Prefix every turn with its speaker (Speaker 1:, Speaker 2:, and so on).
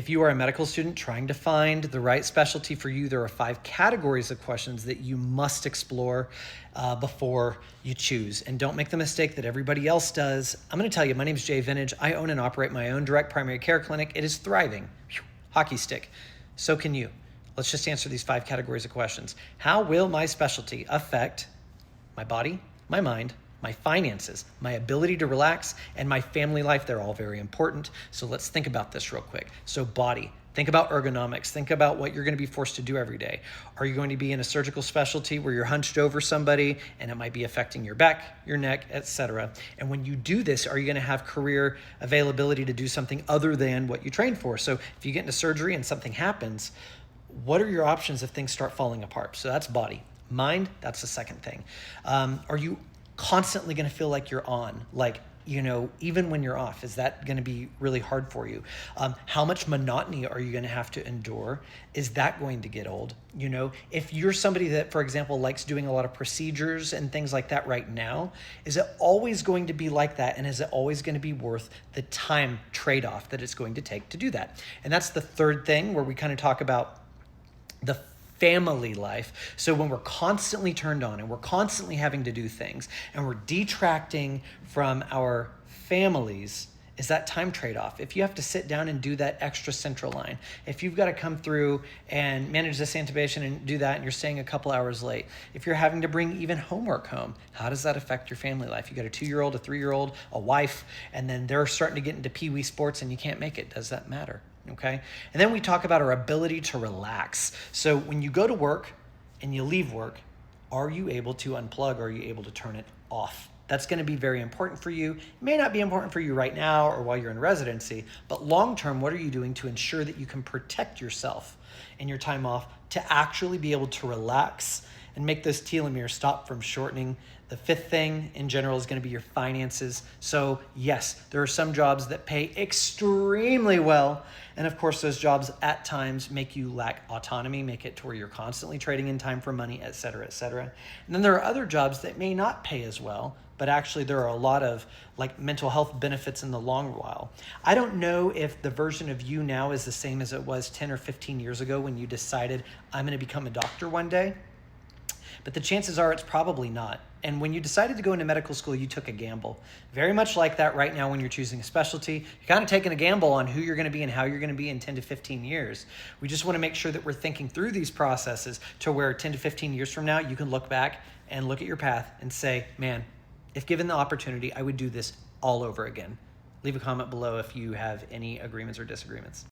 Speaker 1: If you are a medical student trying to find the right specialty for you, there are 5 categories of questions that you must explore before you choose. And don't make the mistake that everybody else does. I'm going to tell you, my name is Jay Vintage. I own and operate my own direct primary care clinic. It is thriving. Whew, hockey stick. So can you. Let's just answer these 5 categories of questions. How will my specialty affect my body, my mind, my finances, my ability to relax, and my family life? They're all very important. So let's think about this real quick. So body, think about ergonomics. Think about what you're going to be forced to do every day. Are you going to be in a surgical specialty where you're hunched over somebody and it might be affecting your back, your neck, etc.? And when you do this, are you going to have career availability to do something other than what you trained for? So if you get into surgery and something happens, what are your options if things start falling apart? So that's body. Mind, that's the second thing. Are you constantly going to feel like you're on? Like, even when you're off, is that going to be really hard for you? How much monotony are you going to have to endure? Is that going to get old? If you're somebody that, for example, likes doing a lot of procedures and things like that right now, is it always going to be like that? And is it always going to be worth the time trade-off that it's going to take to do that? And that's the third thing where we kind of talk about the family life. So when we're constantly turned on and we're constantly having to do things and we're detracting from our families, is that time trade-off. If you have to sit down and do that extra central line, if you've got to come through and manage this intubation and do that and you're staying a couple hours late, if you're having to bring even homework home, how does that affect your family life? You got a 2-year-old, a 3-year-old, a wife, and then they're starting to get into peewee sports and you can't make it. Does that matter? Okay. And then we talk about our ability to relax. So when you go to work and you leave work, are you able to unplug? Are you able to turn it off? That's going to be very important for you. It may not be important for you right now or while you're in residency, but long-term, what are you doing to ensure that you can protect yourself in your time off to actually be able to relax and make those telomeres stop from shortening? The fifth thing in general is going to be your finances. So yes, there are some jobs that pay extremely well. And of course, those jobs at times make you lack autonomy, make it to where you're constantly trading in time for money, et cetera, et cetera. And then there are other jobs that may not pay as well, but actually there are a lot of mental health benefits in the long while. I don't know if the version of you now is the same as it was 10 or 15 years ago when you decided, I'm going to become a doctor one day. But the chances are it's probably not. And when you decided to go into medical school, you took a gamble. Very much like that right now when you're choosing a specialty. You're kind of taking a gamble on who you're going to be and how you're going to be in 10 to 15 years. We just want to make sure that we're thinking through these processes to where 10 to 15 years from now, you can look back and look at your path and say, man, if given the opportunity, I would do this all over again. Leave a comment below if you have any agreements or disagreements.